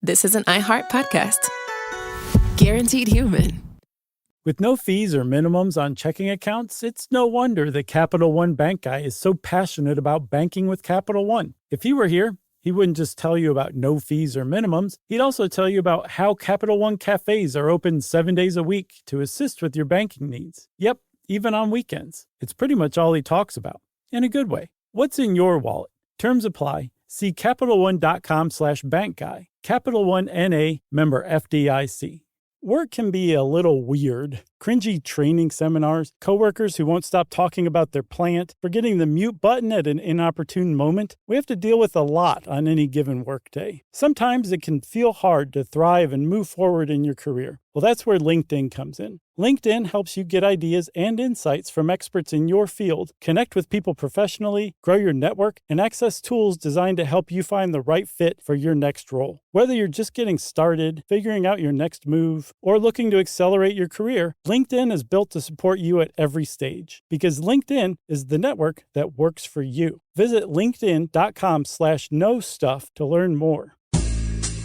this is an iHeart podcast. Guaranteed human. With no fees or minimums on checking accounts, it's no wonder that Capital One Bank Guy is so passionate about banking with Capital One. If he were here, he wouldn't just tell you about no fees or minimums. He'd also tell you about how Capital One cafes are open 7 days a week to assist with your banking needs. Yep, even on weekends. It's pretty much all he talks about, in a good way. What's in your wallet? Terms apply. See CapitalOne.com/bankguy. Capital One N.A., member FDIC. Work can be a little weird. Cringy training seminars, coworkers who won't stop talking about their plant, forgetting the mute button at an inopportune moment. We have to deal with a lot on any given workday. Sometimes it can feel hard to thrive and move forward in your career. Well, that's where LinkedIn comes in. LinkedIn helps you get ideas and insights from experts in your field, connect with people professionally, grow your network, and access tools designed to help you find the right fit for your next role. Whether you're just getting started, figuring out your next move, or looking to accelerate your career, LinkedIn is built to support you at every stage, because LinkedIn is the network that works for you. Visit linkedin.com/knowstuff to learn more.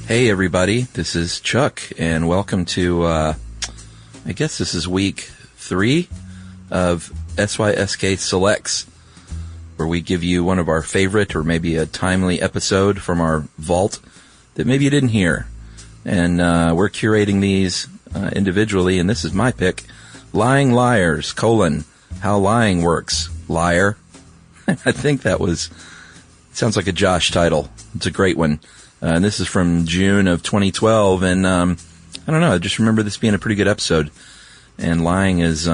Hey everybody, this is Chuck, and welcome to, I guess this is week 3 of SYSK Selects, where we give you one of our favorite or maybe a timely episode from our vault that maybe you didn't hear. And we're curating these individually, and this is my pick, Lying Liars, How Lying Works, Liar. I think sounds like a Josh title. It's a great one. And this is from June of 2012, and I don't know, I just remember this being a pretty good episode. And lying is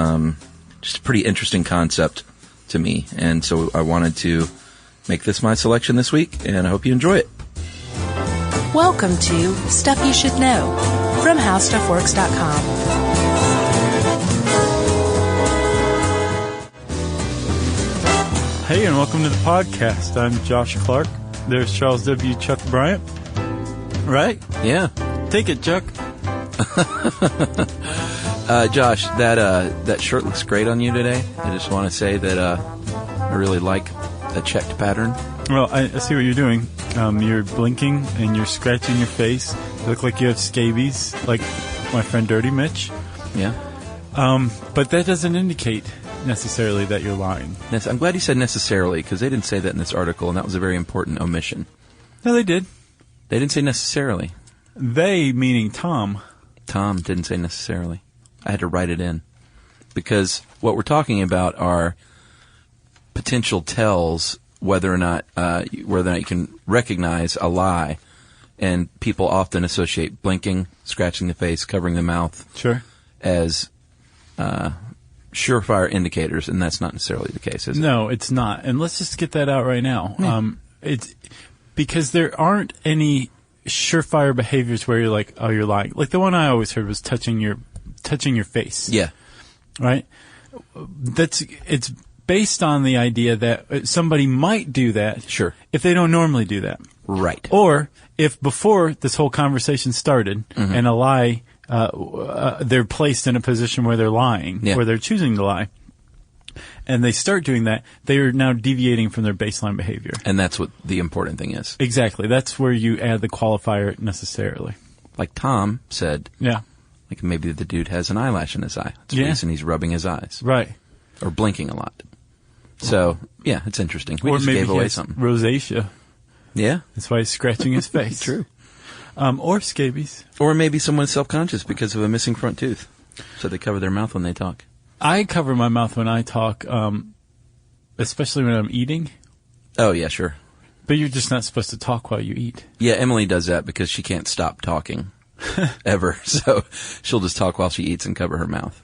just a pretty interesting concept to me, and so I wanted to make this my selection this week, and I hope you enjoy it. Welcome to Stuff You Should Know from HowStuffWorks.com. Hey, and welcome to the podcast. I'm Josh Clark. There's Charles W. Chuck Bryant. Right? Yeah. Take it, Chuck. Josh, that shirt looks great on you today. I just want to say that I really like a checked pattern. Well, I see what you're doing. You're blinking and you're scratching your face. You look like you have scabies, like my friend Dirty Mitch. Yeah. But that doesn't indicate necessarily that you're lying. I'm glad you said necessarily, because they didn't say that in this article, and that was a very important omission. No, they did. They didn't say necessarily. They, meaning Tom. Tom didn't say necessarily. I had to write it in. Because what we're talking about are potential tells whether or not you can recognize a lie. And people often associate blinking, scratching the face, covering the mouth as surefire indicators, and that's not necessarily the case, is it? No, it's not. And let's just get that out right now. Yeah. It's because there aren't any surefire behaviors where you're like, oh, you're lying. Like the one I always heard was touching your face. Yeah. Right? It's based on the idea that somebody might do that. Sure. If they don't normally do that. Right. Or if before this whole conversation started and a lie, they're placed in a position where they're lying, where they're choosing to lie, and they start doing that, they are now deviating from their baseline behavior. And that's what the important thing is. Exactly. That's where you add the qualifier necessarily. Like Tom said. Yeah. Like maybe the dude has an eyelash in his eye. That's the reason he's rubbing his eyes. Right. Or blinking a lot. So, yeah, it's interesting. We just gave away something. Rosacea. Yeah. That's why he's scratching his face. True. Or scabies. Or maybe someone's self-conscious because of a missing front tooth. So they cover their mouth when they talk. I cover my mouth when I talk, especially when I'm eating. Oh, yeah, sure. But you're just not supposed to talk while you eat. Yeah, Emily does that because she can't stop talking ever. So she'll just talk while she eats and cover her mouth.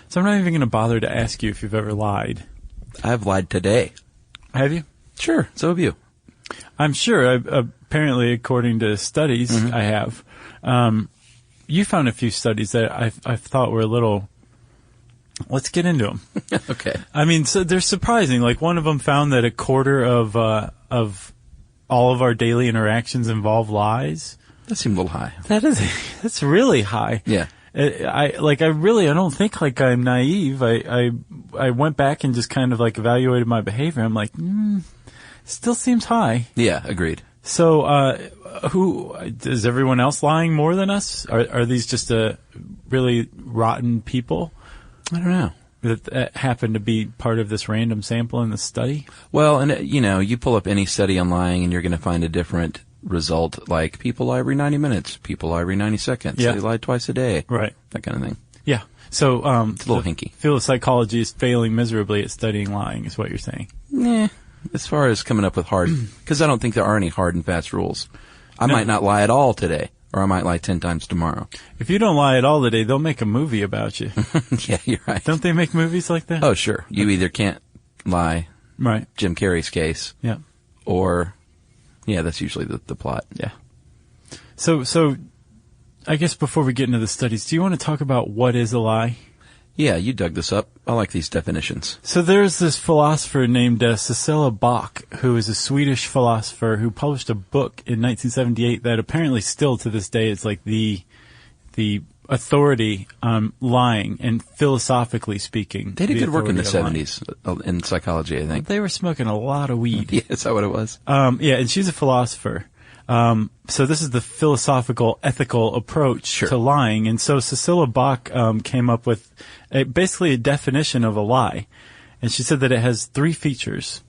So I'm not even going to bother to ask you if you've ever lied. I've lied today. Have you? Sure. So have you. I'm sure. Apparently, according to studies, I have. You found a few studies that I thought were a little... Let's get into them. Okay. I mean, so they're surprising. Like one of them found that a quarter of all of our daily interactions involve lies. That seemed a little high. That's really high. Yeah. I don't think like I'm naive. I went back and just kind of like evaluated my behavior. I'm like, still seems high. Yeah, agreed. So, Is everyone else lying more than us? Are these just really rotten people? I don't know. That happen to be part of this random sample in the study? Well, and you pull up any study on lying and you're going to find a different result, like people lie every 90 minutes, people lie every 90 seconds, they lie twice a day. Right. That kind of thing. Yeah. So, it's a little hinky. Field of psychology is failing miserably at studying lying, is what you're saying. Nah. As far as coming up with because I don't think there are any hard and fast rules. I might not lie at all today, or I might lie 10 times tomorrow. If you don't lie at all today, they'll make a movie about you. Yeah, you're right. Don't they make movies like that? Oh, sure. You either can't lie, right? Jim Carrey's case, yeah, or, that's usually the plot. Yeah. So, I guess before we get into the studies, do you want to talk about what is a lie? Yeah, you dug this up. I like these definitions. So there's this philosopher named Cecilia Bach, who is a Swedish philosopher who published a book in 1978 that apparently still to this day is like the authority on lying and philosophically speaking. They did good work in the 70s in psychology, I think. They were smoking a lot of weed. Yeah, is that what it was? And she's a philosopher. So this is the philosophical, ethical approach to lying. And so Cecilia Bach came up with basically a definition of a lie. And she said that it has 3 features.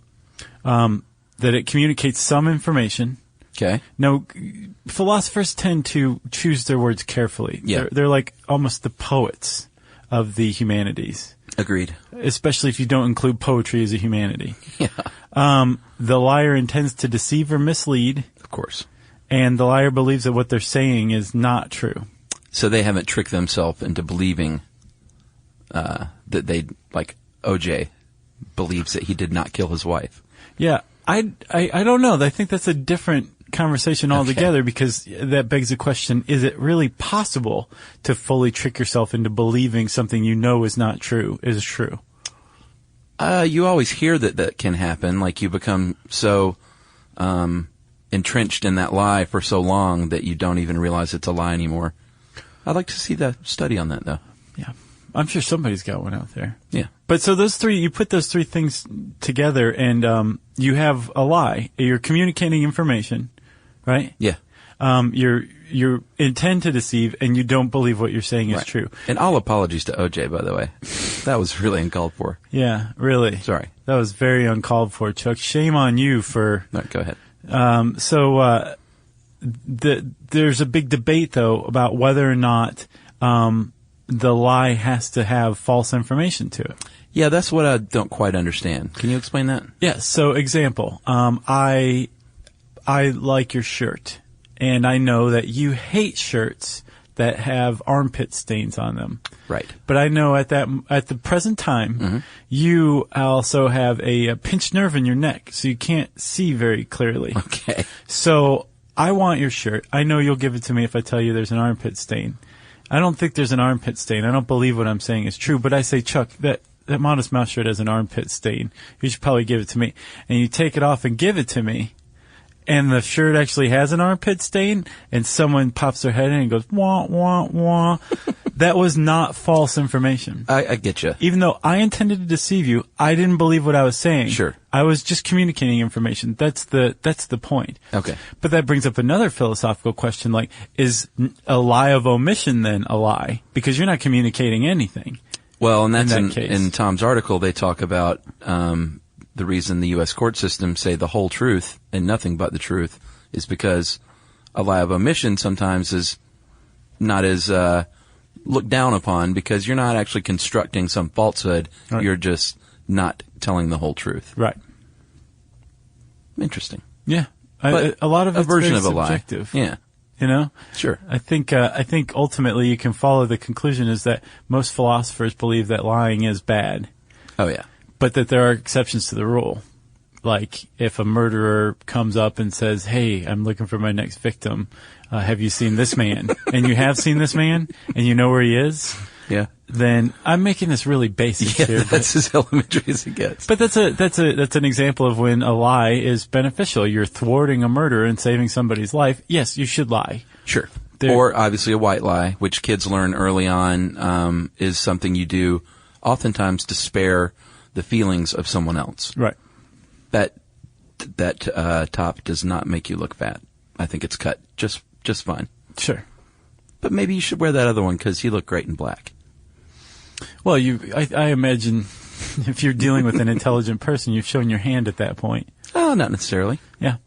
That it communicates some information. Okay. Now, philosophers tend to choose their words carefully. Yeah. They're like almost the poets of the humanities. Agreed. Especially if you don't include poetry as a humanity. Yeah. The liar intends to deceive or mislead. Of course. And the liar believes that what they're saying is not true. So they haven't tricked themselves into believing that they, like OJ, believes that he did not kill his wife. Yeah, I don't know. I think that's a different conversation altogether because that begs the question, is it really possible to fully trick yourself into believing something you know is not true, is true? You always hear that can happen. Like you become so entrenched in that lie for so long that you don't even realize it's a lie anymore. I'd like to see the study on that, though. Yeah. I'm sure somebody's got one out there. Yeah. But so you put those 3 things together and you have a lie. You're communicating information, right? Yeah. You intend to deceive and you don't believe what you're saying is true. And all apologies to OJ, by the way. That was really uncalled for. Yeah, really. Sorry. That was very uncalled for, Chuck. Shame on you for... No, go ahead. There's a big debate, though, about whether or not the lie has to have false information to it. Yeah, that's what I don't quite understand. Can you explain that? Yeah, so example, I like your shirt, and I know that you hate shirts that have armpit stains on them. Right. But I know at the present time, you also have a pinched nerve in your neck, so you can't see very clearly. Okay. So I want your shirt. I know you'll give it to me if I tell you there's an armpit stain. I don't think there's an armpit stain. I don't believe what I'm saying is true, but I say, Chuck, that Modest Mouse shirt has an armpit stain. You should probably give it to me. And you take it off and give it to me. And the shirt actually has an armpit stain, and someone pops their head in and goes, wah, wah, wah. That was not false information. I get you. Even though I intended to deceive you, I didn't believe what I was saying. Sure. I was just communicating information. That's the point. Okay. But that brings up another philosophical question, like, is a lie of omission then a lie? Because you're not communicating anything. Well, and that's in that case. In Tom's article, they talk about the reason the U.S. court system say the whole truth and nothing but the truth is because a lie of omission sometimes is not as looked down upon because you're not actually constructing some falsehood. Right. You're just not telling the whole truth. Right. Interesting. Yeah. A lot of it's a version very of a subjective. lie. Yeah. You know? Sure. I think ultimately you can follow the conclusion is that most philosophers believe that lying is bad. Oh, yeah. But that there are exceptions to the rule. Like, if a murderer comes up and says, hey, I'm looking for my next victim, have you seen this man? And you have seen this man, and you know where he is? Yeah. Then I'm making this really basic here. That's as elementary as it gets. But that's an example of when a lie is beneficial. You're thwarting a murder and saving somebody's life. Yes, you should lie. Sure. Or obviously a white lie, which kids learn early on, is something you do oftentimes to spare the feelings of someone else. Right. That top does not make you look fat. I think it's cut just fine. Sure. But maybe you should wear that other one because you look great in black. Well, I imagine if you're dealing with an intelligent person, you've shown your hand at that point. Oh, not necessarily. Yeah.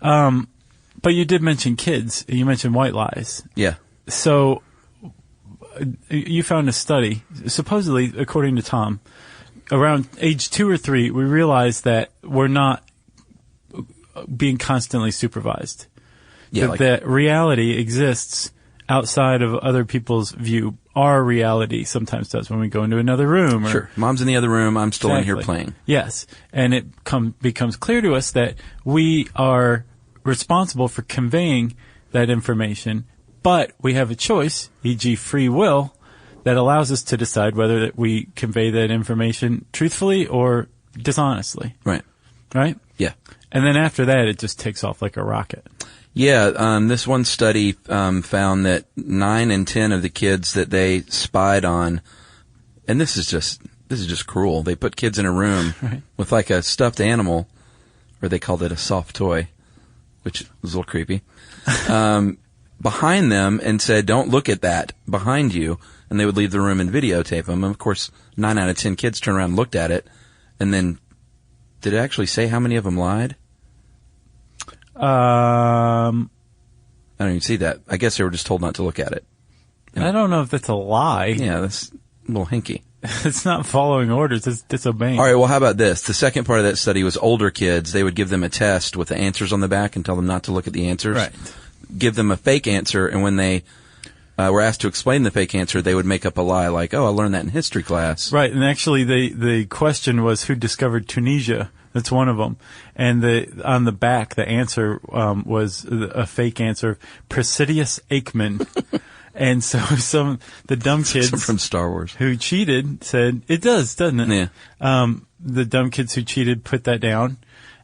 But you did mention kids. You mentioned white lies. Yeah. So you found a study, supposedly, according to Tom, around age 2 or 3, we realized that we're not being constantly supervised. Yeah. That reality exists outside of other people's view. Our reality sometimes does when we go into another room. Sure. Mom's in the other room. I'm still in here playing. Yes. And it becomes clear to us that we are responsible for conveying that information, but we have a choice, e.g. free will, that allows us to decide whether that we convey that information truthfully or dishonestly. Right. Right? Yeah. And then after that, it just takes off like a rocket. Yeah, this one study found that 9 in 10 of the kids that they spied on, and this is just cruel. They put kids in a room Right. with like a stuffed animal, or they called it a soft toy, which was a little creepy, behind them and said, "Don't look at that behind you," and they would leave the room and videotape them. And of course, 9 out of 10 kids turned around and looked at it, and then did it actually say how many of them lied? I don't even see that. I guess they were just told not to look at it. I don't know if that's a lie. Yeah, that's a little hinky. It's not following orders. It's disobeying. All right, well, how about this? The second part of that study was older kids. They would give them a test with the answers on the back and tell them not to look at the answers. Right. Give them a fake answer, and when they were asked to explain the fake answer, they would make up a lie like, "Oh, I learned that in history class." Right, and actually the question was who discovered Tunisia. That's one of them. And on the back, the answer was a fake answer, Presidius Aikman. And so the dumb kids from Star Wars who cheated said, it does, doesn't it? Yeah. The dumb kids who cheated put that down.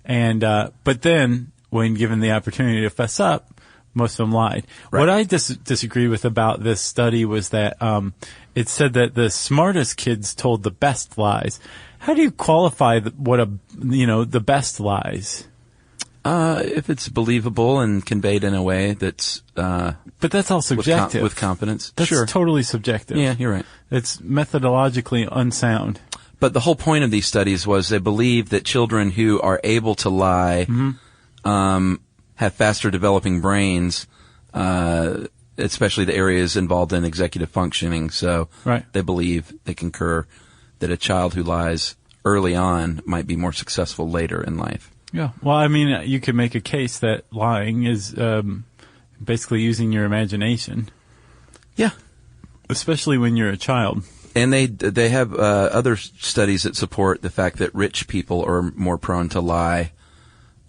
And but then, when given the opportunity to fess up, most of them lied. Right. What I disagree with about this study was that it said that the smartest kids told the best lies. How do you qualify the best lies? If it's believable and conveyed in a way that's but that's all subjective. With confidence. That's sure. totally subjective. Yeah, you're right. It's methodologically unsound. But the whole point of these studies was they believe that children who are able to lie have faster developing brains, especially the areas involved in executive functioning. So right. they concur that a child who lies early on might be more successful later in life. Yeah. Well, I mean, you could make a case that lying is basically using your imagination. Yeah. Especially when you're a child. And they have other studies that support the fact that rich people are more prone to lie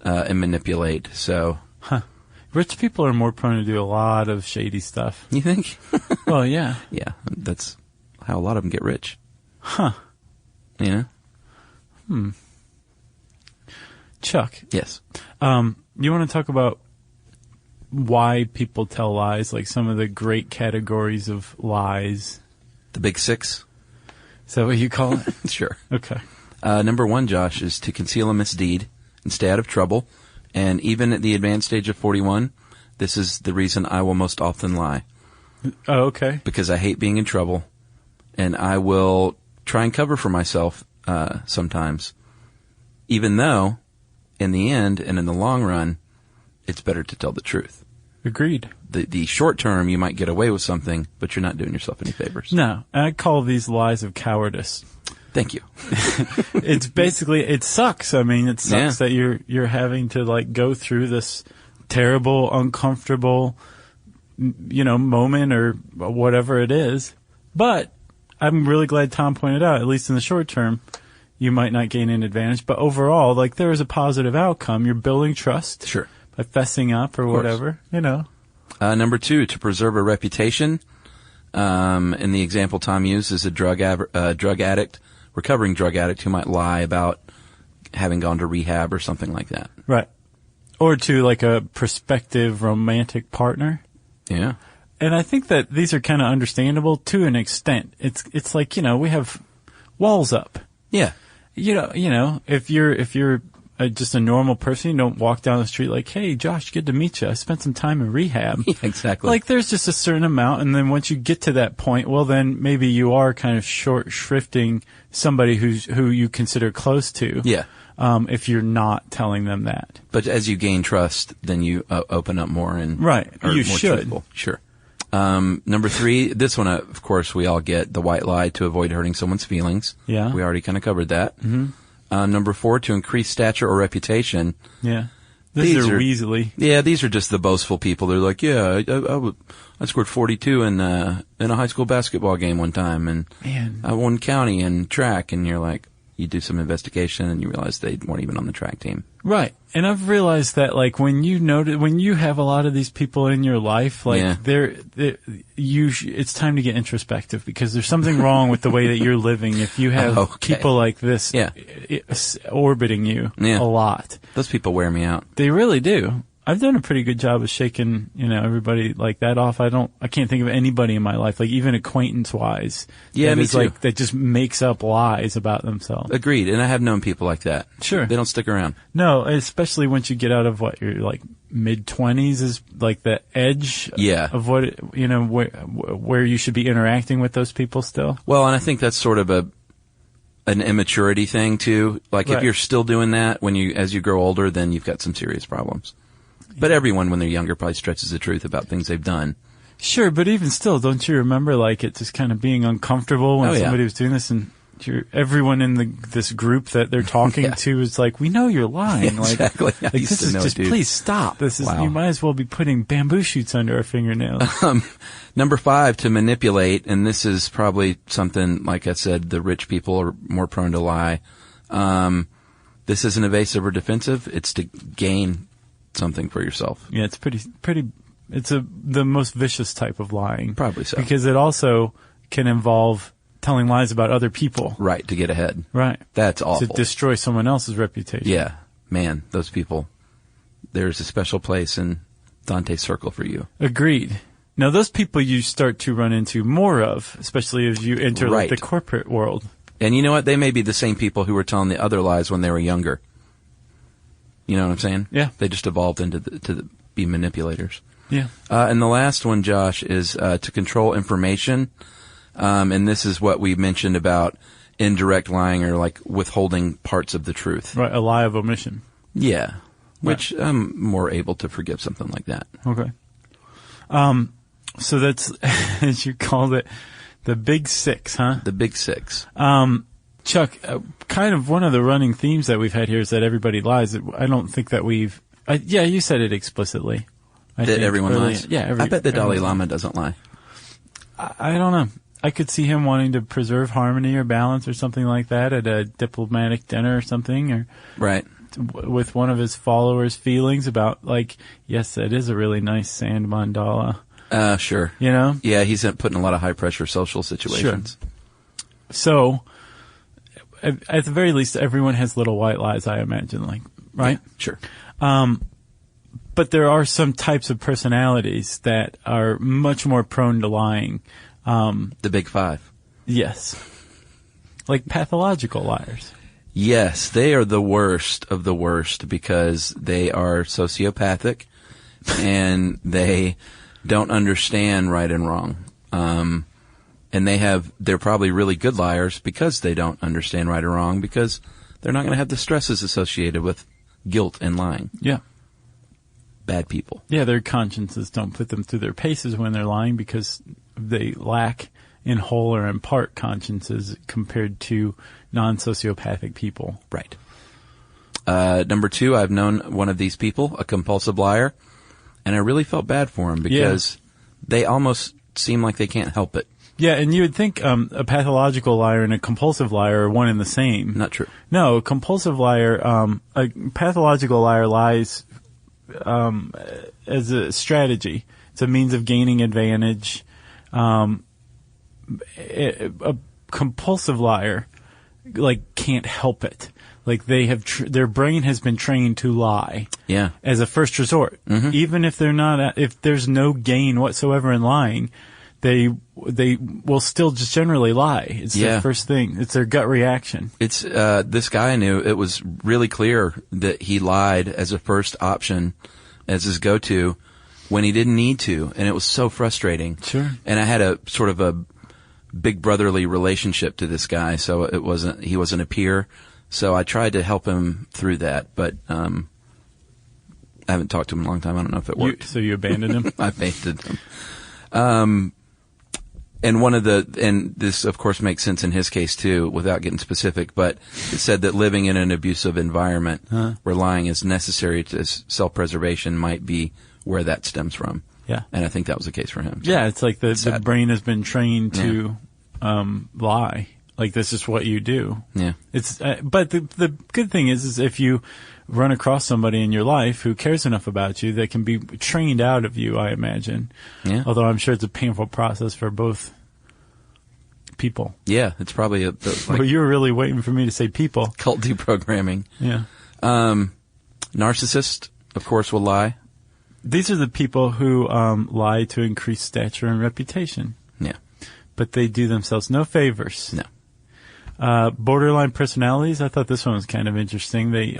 and manipulate. So, rich people are more prone to do a lot of shady stuff. You think? Well, yeah. Yeah, that's how a lot of them get rich. Huh. You know? Chuck. Yes. You want to talk about why people tell lies, like some of the great categories of lies? The big 6? Is that what you call it? Sure. Okay. Number 1, Josh, is to conceal a misdeed and stay out of trouble. And even at the advanced age of 41, this is the reason I will most often lie. Oh, okay. Because I hate being in trouble, and I will try and cover for myself sometimes, even though in the end and in the long run, it's better to tell the truth. Agreed. The short term, you might get away with something, but you're not doing yourself any favors. No, I call these lies of cowardice. Thank you. It's basically, it sucks. I mean, it sucks that you're having to like go through this terrible, uncomfortable, moment or whatever it is. But I'm really glad Tom pointed out, at least in the short term, you might not gain an advantage. But overall, like, there is a positive outcome. You're building trust. Sure. By fessing up or whatever, Number 2, to preserve a reputation. In the example Tom used, is a recovering drug addict who might lie about having gone to rehab or something like that. Right. Or to like a prospective romantic partner. Yeah. And I think that these are kind of understandable to an extent. It's like, we have walls up. Yeah. If you're just a normal person. You don't walk down the street like, hey, Josh, good to meet you. I spent some time in rehab. Yeah, exactly. Like, there's just a certain amount, and then once you get to that point, well, then maybe you are kind of short-shrifting somebody who you consider close to. Yeah. If you're not telling them that. But as you gain trust, then you open up more and right. are You more should. truthful. Sure. Number 3, this one, of course, we all get the white lie to avoid hurting someone's feelings. Yeah. We already kind of covered that. Mm-hmm. Number 4, to increase stature or reputation. Yeah. These are Weasley. Yeah, these are just the boastful people. They're like, yeah, I scored 42 in a high school basketball game one time, and Man. I won county and track, and you're like, you do some investigation and you realize they weren't even on the track team. Right. And I've realized that, like, when you have a lot of these people in your life, like, it's time to get introspective, because there's something wrong with the way that you're living if you have people like this orbiting you a lot. Those people wear me out. They really do. I've done a pretty good job of shaking, everybody like that off. I can't think of anybody in my life, like even acquaintance-wise. Yeah, me too. Like, that just makes up lies about themselves. Agreed. And I have known people like that. Sure. They don't stick around. No, especially once you get out of your like mid-20s is like the edge of what, where you should be interacting with those people still. Well, and I think that's sort of an immaturity thing too. Like, if you're still doing that as you grow older, then you've got some serious problems. But everyone, when they're younger, probably stretches the truth about things they've done. Sure, but even still, don't you remember, like, it just kind of being uncomfortable when somebody was doing this, and everyone in this group that they're talking to is like, we know you're lying. Yeah, exactly. Like this is just, please stop. This is, you might as well be putting bamboo shoots under our fingernails. Number 5, to manipulate, and this is probably something, like I said, the rich people are more prone to lie. This isn't evasive or defensive. It's to gain something for yourself. Yeah, it's pretty. It's the most vicious type of lying. Probably so. Because it also can involve telling lies about other people. Right, to get ahead. Right. That's awful. To destroy someone else's reputation. Yeah. Man, those people, there's a special place in Dante's circle for you. Agreed. Now, those people you start to run into more of, especially as you enter like the corporate world. And you know what? They may be the same people who were telling the other lies when they were younger. You know what I'm saying? Yeah. They just evolved into to be manipulators. Yeah. And the last one, Josh, is to control information. And this is what we mentioned about indirect lying, or like withholding parts of the truth. Right, a lie of omission. Yeah. Which I'm more able to forgive something like that. Okay. So that's, as you called it, the Big Six, huh? The Big Six. Chuck, kind of one of the running themes that we've had here is that everybody lies. I don't think that you said it explicitly. That everyone lies? Yeah. I bet the Dalai Lama doesn't lie. I don't know. I could see him wanting to preserve harmony or balance or something like that at a diplomatic dinner or something, or right, with one of his followers' feelings about, like, yes, that is a really nice sand mandala. Sure. Yeah, he's put in a lot of high-pressure social situations. Sure. So, at the very least, everyone has little white lies, I imagine, like, right? Yeah, sure. But there are some types of personalities that are much more prone to lying. The Big Five. Yes. Like pathological liars. Yes, they are the worst of the worst because they are sociopathic and they don't understand right and wrong. And they're probably really good liars because they don't understand right or wrong, because they're not going to have the stresses associated with guilt and lying. Yeah. Bad people. Yeah, their consciences don't put them through their paces when they're lying because they lack in whole or in part consciences compared to non-sociopathic people. Right. Number 2, I've known one of these people, a compulsive liar, and I really felt bad for him because they almost seem like they can't help it. Yeah, and you would think a pathological liar and a compulsive liar are one and the same. Not true. No, a compulsive liar, a pathological liar lies as a strategy. It's a means of gaining advantage. A compulsive liar, like, can't help it. Like, they have their brain has been trained to lie. Yeah. As a first resort. Mm-hmm. Even if they're not, if there's no gain whatsoever in lying, they will still just generally lie. It's their first thing. It's their gut reaction. It's this guy I knew. It was really clear that he lied as a first option, as his go-to, when he didn't need to, and it was so frustrating. Sure. And I had a sort of a big brotherly relationship to this guy, so he wasn't a peer. So I tried to help him through that, but I haven't talked to him in a long time. I don't know if it worked. So you abandoned him? I abandoned him. And this of course makes sense in his case too, without getting specific, but it said that living in an abusive environment where lying is necessary to self-preservation might be where that stems from. Yeah. And I think that was the case for him. So yeah, it's like the brain has been trained to lie. Like, this is what you do. Yeah. It's but the good thing is if you run across somebody in your life who cares enough about you, they can be trained out of you, I imagine. Yeah. Although I'm sure it's a painful process for both people. Yeah, it's probably Well, you were really waiting for me to say people. Cult deprogramming. Yeah. Narcissist, of course, will lie. These are the people who lie to increase stature and reputation. Yeah. But they do themselves no favors. No. Borderline personalities, I thought this one was kind of interesting. They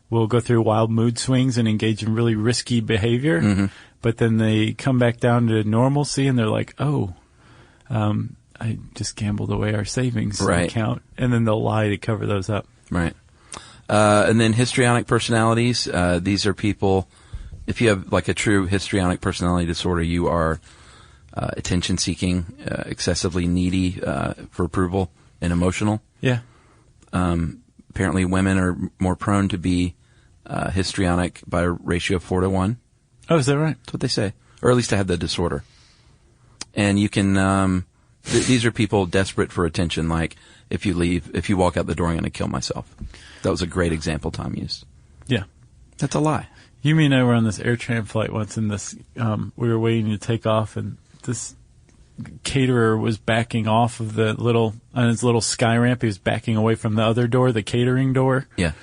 will go through wild mood swings and engage in really risky behavior, but then they come back down to normalcy and they're like, I just gambled away our savings account, and then they'll lie to cover those up. Right. And then histrionic personalities, these are people, if you have like a true histrionic personality disorder, you are attention-seeking, excessively needy for approval, and emotional. Yeah. Apparently women are more prone to be histrionic by a ratio of 4-1. Oh, is that right? That's what they say. Or at least to have the disorder. And you can, these are people desperate for attention, like, if you walk out the door, I'm going to kill myself. That was a great example Tom used. Yeah. That's a lie. You mean I were on this AirTran flight once, and this, we were waiting to take off, and this caterer was backing off of on his little sky ramp. He was backing away from the other door, the catering door. Yeah.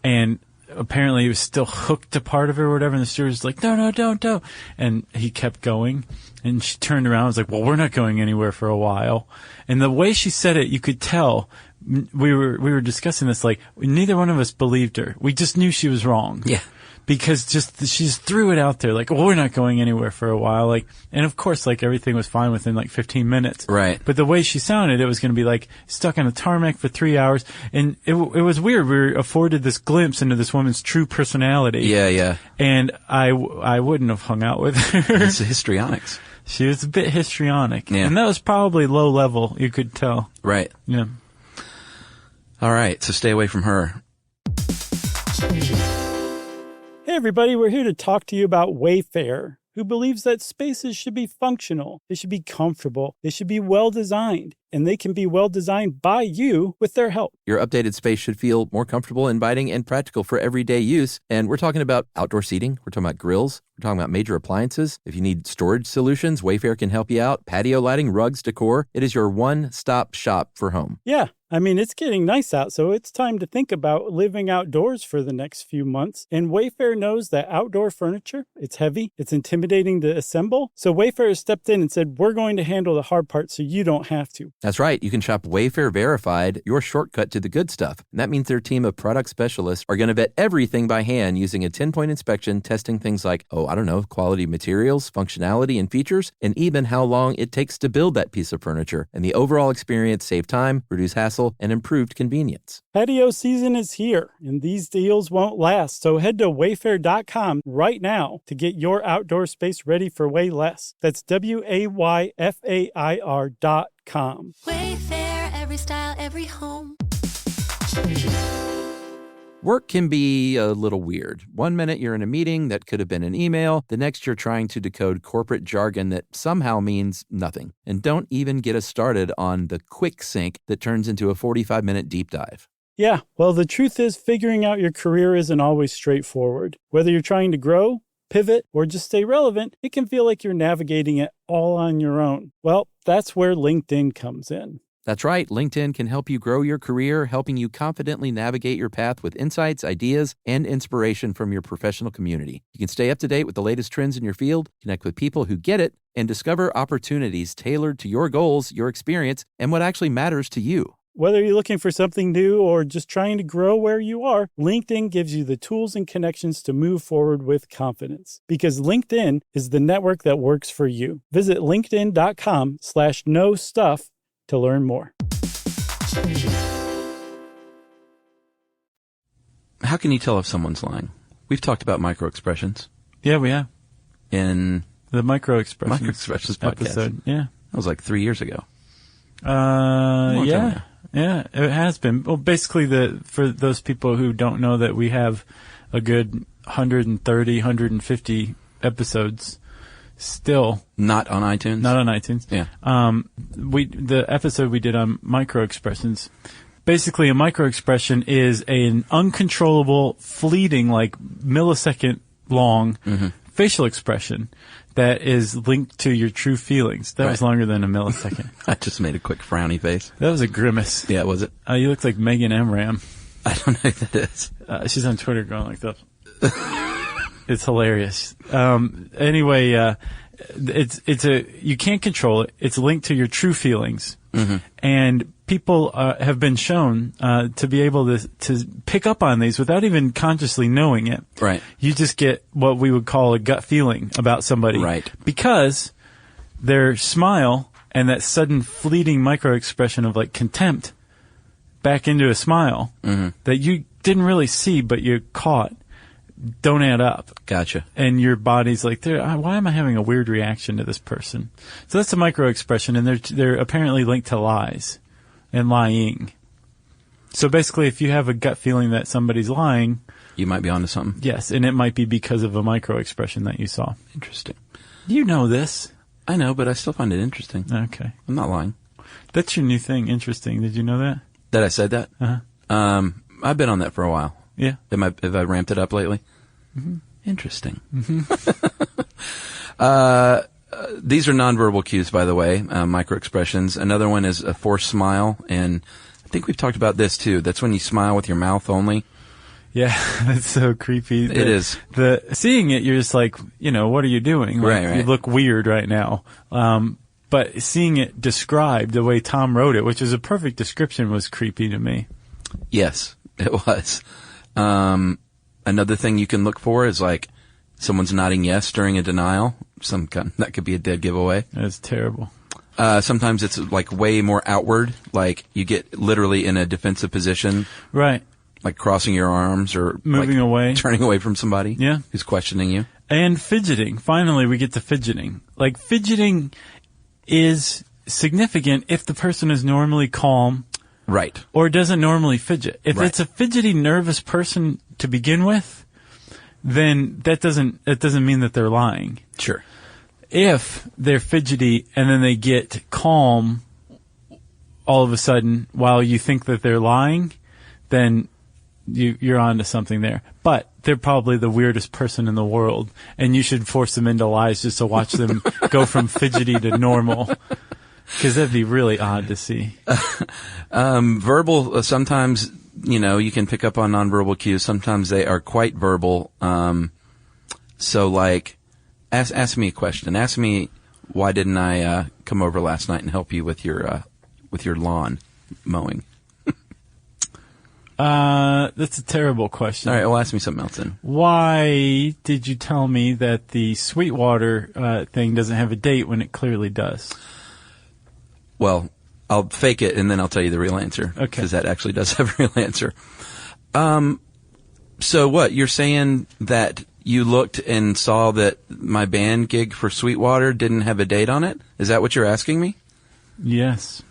And apparently he was still hooked to part of it or whatever, and the steward was like, no, don't. And he kept going, and she turned around and was like, well, we're not going anywhere for a while. And the way she said it, you could tell, we were discussing this, like, neither one of us believed her. We just knew she was wrong. Yeah. Because she just threw it out there, like, well, we're not going anywhere for a while. Like, and of course, like, everything was fine within like 15 minutes. Right. But the way she sounded, it was going to be like stuck on a tarmac for 3 hours. And it was weird. We were afforded this glimpse into this woman's true personality. Yeah, yeah. And I wouldn't have hung out with her. It's the histrionics. She was a bit histrionic. Yeah. And that was probably low level, you could tell. Right. Yeah. All right. So stay away from her. Hey everybody, we're here to talk to you about Wayfair, who believes that spaces should be functional, they should be comfortable, they should be well designed, and they can be well designed by you with their help. Your updated space should feel more comfortable, inviting, and practical for everyday use. And we're talking about outdoor seating. We're talking about grills. We're talking about major appliances. If you need storage solutions, Wayfair can help you out. Patio lighting, rugs, decor. It is your one-stop shop for home. Yeah, I mean, it's getting nice out, so it's time to think about living outdoors for the next few months. And Wayfair knows that outdoor furniture, it's heavy, it's intimidating to assemble. So Wayfair has stepped in and said, we're going to handle the hard part so you don't have to. That's right. You can shop Wayfair Verified, your shortcut to the good stuff. And that means their team of product specialists are going to vet everything by hand using a 10-point inspection, testing things like, quality materials, functionality, and features, and even how long it takes to build that piece of furniture. And the overall experience save time, reduce hassle, and improved convenience. Patio season is here, and these deals won't last. So head to wayfair.com right now to get your outdoor space ready for way less. That's WAYFAIR.com. Wayfair, every style, every home. Work can be a little weird. One minute you're in a meeting that could have been an email. The next you're trying to decode corporate jargon that somehow means nothing. And don't even get us started on the quick sync that turns into a 45-minute deep dive. Yeah, well, the truth is figuring out your career isn't always straightforward. Whether you're trying to grow, pivot, or just stay relevant, it can feel like you're navigating it all on your own. Well, that's where LinkedIn comes in. That's right. LinkedIn can help you grow your career, helping you confidently navigate your path with insights, ideas, and inspiration from your professional community. You can stay up to date with the latest trends in your field, connect with people who get it, and discover opportunities tailored to your goals, your experience, and what actually matters to you. Whether you're looking for something new or just trying to grow where you are, LinkedIn gives you the tools and connections to move forward with confidence. Because LinkedIn is the network that works for you. Visit linkedin.com/knowstuff to learn more. How can you tell if someone's lying? We've talked about micro-expressions Yeah, we have. in The micro-expressions, Micro-expressions podcast. episode. Yeah. That was like 3 years ago. Long time ago. Yeah, it has been. Well, basically, for those people who don't know that we have a good 130, 150 episodes still. Not on iTunes? Not on iTunes. Yeah. The episode we did on micro-expressions, basically a micro-expression is an uncontrollable, fleeting, like millisecond long facial expression that is linked to your true feelings. That was longer than a millisecond. I just made a quick frowny face. That was a grimace. Yeah, was it? You look like Megan Amram. I don't know who that is. She's on Twitter going like this. It's hilarious. Anyway, you can't control it. It's linked to your true feelings. And people have been shown to be able to pick up on these without even consciously knowing it. Right. You just get what we would call a gut feeling about somebody. Right. Because their smile and that sudden fleeting micro-expression of like contempt back into a smile that you didn't really see but you caught don't add up. Gotcha. And your body's like, why am I having a weird reaction to this person? So that's a micro-expression, and they're apparently linked to lies and lying. So basically, if you have a gut feeling that somebody's lying, You might be onto something. yes, and it might be because of a micro-expression that you saw. Interesting. You know this. I know, but I still find it interesting. Okay. I'm not lying. That's your new thing. Interesting. Did you know that? That I said that? Uh-huh. I've been on that for a while. Yeah. Have I ramped it up lately? Interesting. These are nonverbal cues, by the way, micro-expressions. Another one is a forced smile, and I think we've talked about this too. That's when you smile with your mouth only. Yeah, that's so creepy. It is. Seeing it, you're just like, what are you doing? Like, Right. You look weird right now. But seeing it described the way Tom wrote it, which is a perfect description, was creepy to me. Yes, it was. Another thing you can look for is like someone's nodding yes during a denial. That could be a dead giveaway. That's terrible. Sometimes it's like way more outward, like you get literally in a defensive position. Right. Like crossing your arms or moving away. Turning away from somebody. Yeah. Who's questioning you. And fidgeting. Finally, we get to fidgeting. Like, fidgeting is significant if the person is normally calm. Right. Or doesn't normally fidget. If Right. it's a fidgety, nervous person to begin with, then that doesn't mean that they're lying. Sure. If they're fidgety and then they get calm all of a sudden while you think that they're lying, then you're onto something there. But they're probably the weirdest person in the world, and you should force them into lies just to watch them go from fidgety to normal, because that'd be really odd to see. Verbal, sometimes, you can pick up on nonverbal cues. Sometimes they are quite verbal. So like, ask me a question. Ask me, why didn't I come over last night and help you with your lawn mowing? That's a terrible question. All right, well, ask me something else then. Why did you tell me that the Sweetwater thing doesn't have a date when it clearly does? Well, I'll fake it and then I'll tell you the real answer. Okay. Because that actually does have a real answer. So what, you're saying that you looked and saw that my band gig for Sweetwater didn't have a date on it? Is that what you're asking me? Yes.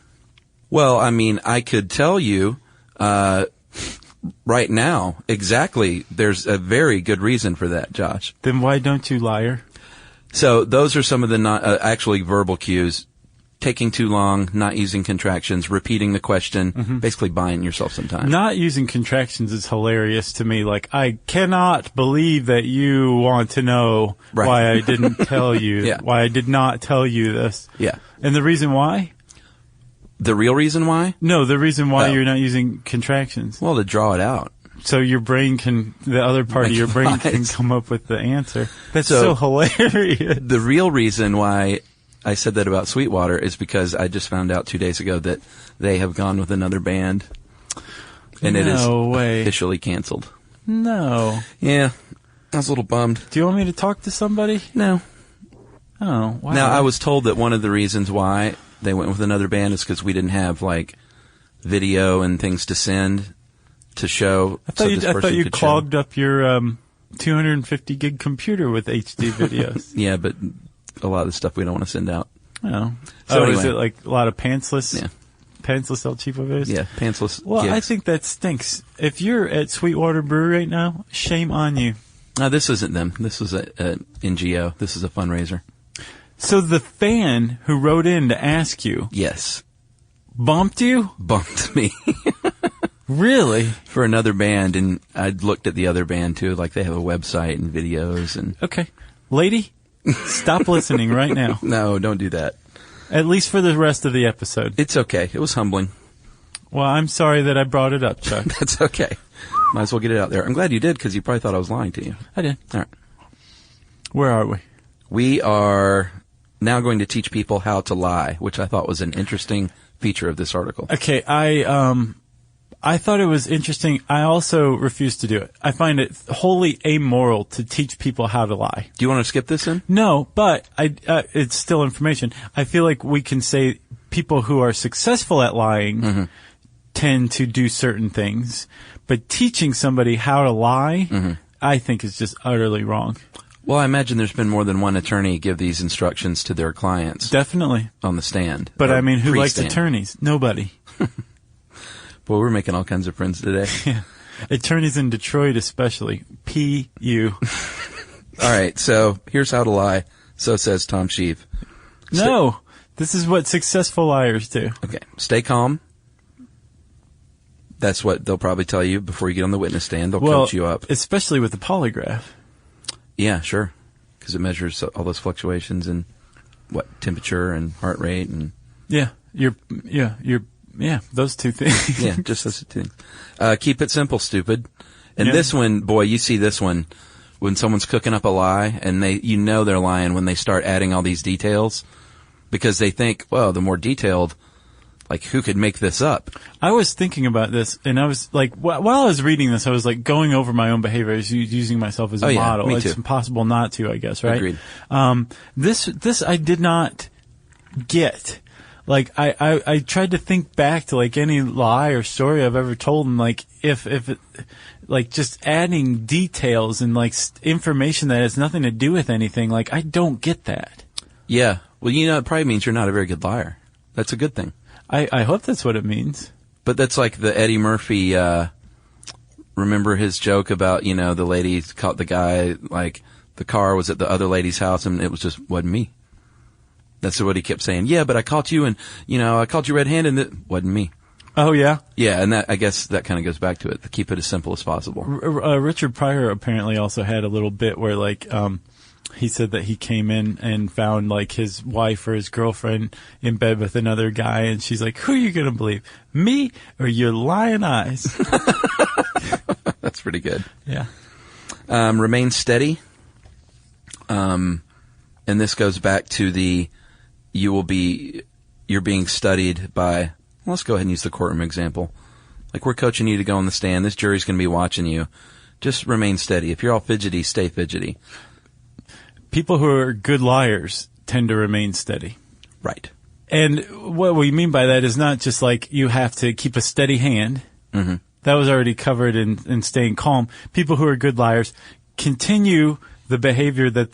Well, I mean, I could tell you right now exactly. There's a very good reason for that, Josh. Then why don't you, liar? So those are some of the actually verbal cues. Taking too long, not using contractions, repeating the question, basically buying yourself some time. Not using contractions is hilarious to me. Like, I cannot believe that you want to know why I didn't tell you, why I did not tell you this. Yeah. And the reason why? The real reason why? No, the reason why you're not using contractions. Well, to draw it out. So your brain the other part of your brain can come up with the answer. That's so hilarious. The real reason why I said that about Sweetwater is because I just found out 2 days ago that they have gone with another band. And it is officially canceled. No. Yeah. I was a little bummed. Do you want me to talk to somebody? No. Oh, wow. Now, I was told that one of the reasons why they went with another band is because we didn't have, like, video and things to send to show. I thought you clogged up your 250 gig computer with HD videos. Yeah, but a lot of the stuff we don't want to send out. Oh. So anyway. Is it like a lot of pantsless? Yeah. Pantsless El Cheapo videos? Yeah, pantsless Well, gigs. I think that stinks. If you're at Sweetwater Brewery right now, shame on you. No, this isn't them. This was a NGO. This is a fundraiser. So the fan who wrote in to ask you Yes. bumped you? Bumped me. Really? For another band, and I looked at the other band too, like they have a website and videos and... Okay. Lady, stop listening right now. No, don't do that. At least for the rest of the episode. It's okay. It was humbling. Well, I'm sorry that I brought it up, Chuck. That's okay. Might as well get it out there. I'm glad you did, because you probably thought I was lying to you. I did. All right. Where are we? We are now going to teach people how to lie, which I thought was an interesting feature of this article. Okay, I thought it was interesting. I also refuse to do it. I find it wholly amoral to teach people how to lie. Do you want to skip this in? No, but it's still information. I feel like we can say people who are successful at lying tend to do certain things, but teaching somebody how to lie, I think is just utterly wrong. Well, I imagine there's been more than one attorney give these instructions to their clients. Definitely. On the stand. But I mean, who likes pre-stand. attorneys? Nobody. Boy, we're making all kinds of friends today. Yeah. Attorneys in Detroit especially. P.U. All right, so here's how to lie. So says Tom Sheaf. No, this is what successful liars do. Okay, stay calm. That's what they'll probably tell you before you get on the witness stand. They'll coach you up. Especially with the polygraph. Yeah, sure. Because it measures all those fluctuations in temperature and heart rate and those two things. Yeah, just those two things. Keep it simple, stupid. And this one, boy, you see this one when someone's cooking up a lie and they're lying when they start adding all these details because they think, well, the more detailed, like, who could make this up? I was thinking about this, and I was like, while I was reading this, I was like going over my own behavior, I was using myself as a model. Me too. It's impossible not to, I guess, right? Agreed. This I did not get. Like, I tried to think back to, like, any lie or story I've ever told, and, like, if it, like, just adding details and, like, information that has nothing to do with anything, like, I don't get that. Yeah. Well, it probably means you're not a very good liar. That's a good thing. I hope that's what it means. But that's like the Eddie Murphy, remember his joke about, the lady caught the guy, like, the car was at the other lady's house and it wasn't me. That's what he kept saying. Yeah, but I caught you and, I caught you red-handed and it wasn't me. Oh, yeah? Yeah, and I guess that kind of goes back to it. Keep it as simple as possible. Richard Pryor apparently also had a little bit where, like, he said that he came in and found, like, his wife or his girlfriend in bed with another guy, and she's like, who are you going to believe, me or your lying eyes? That's pretty good. Yeah. Remain steady. And this goes back to you're being studied by, let's go ahead and use the courtroom example. Like, we're coaching you to go on the stand. This jury's going to be watching you. Just remain steady. If you're all fidgety, stay fidgety. People who are good liars tend to remain steady. Right. And what we mean by that is not just like you have to keep a steady hand. Mm-hmm. That was already covered in staying calm. People who are good liars continue the behavior if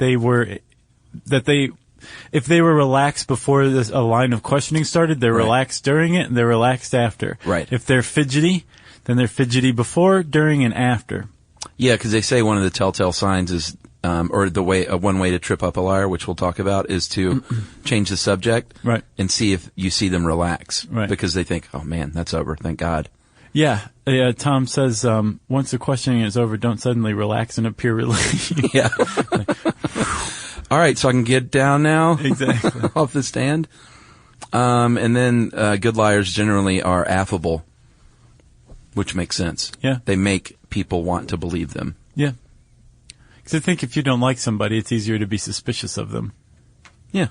they were relaxed before a line of questioning started, they're relaxed during it and they're relaxed after. Right. If they're fidgety, then they're fidgety before, during, and after. Yeah, because they say one of the telltale signs is, or one way to trip up a liar, which we'll talk about, is to change the subject, right, and see if you see them relax, right, because they think, oh man, that's over, thank God. Yeah, Tom says, once the questioning is over, don't suddenly relax and appear relieved. Yeah. All right, so I can get down now. Exactly. Off the stand. And then good liars generally are affable, which makes sense. Yeah. They make people want to believe them. Yeah. Because I think if you don't like somebody, it's easier to be suspicious of them. Yeah.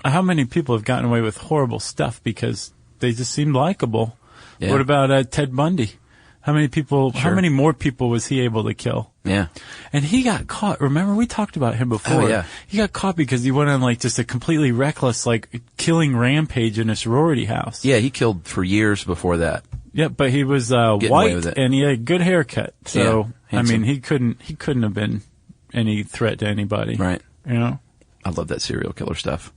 how many people have gotten away with horrible stuff because they just seemed likable? Yeah. What about Ted Bundy? How many people? Sure. How many more people was he able to kill? Yeah. And he got caught. Remember, we talked about him before. Oh, yeah. He got caught because he went on like just a completely reckless, like killing rampage in a sorority house. Yeah, he killed for years before that. Yeah, but he was away white with it. and he had a good haircut. So Yeah, I mean, handsome. he couldn't have been any threat to anybody. Right. You know. I love that serial killer stuff.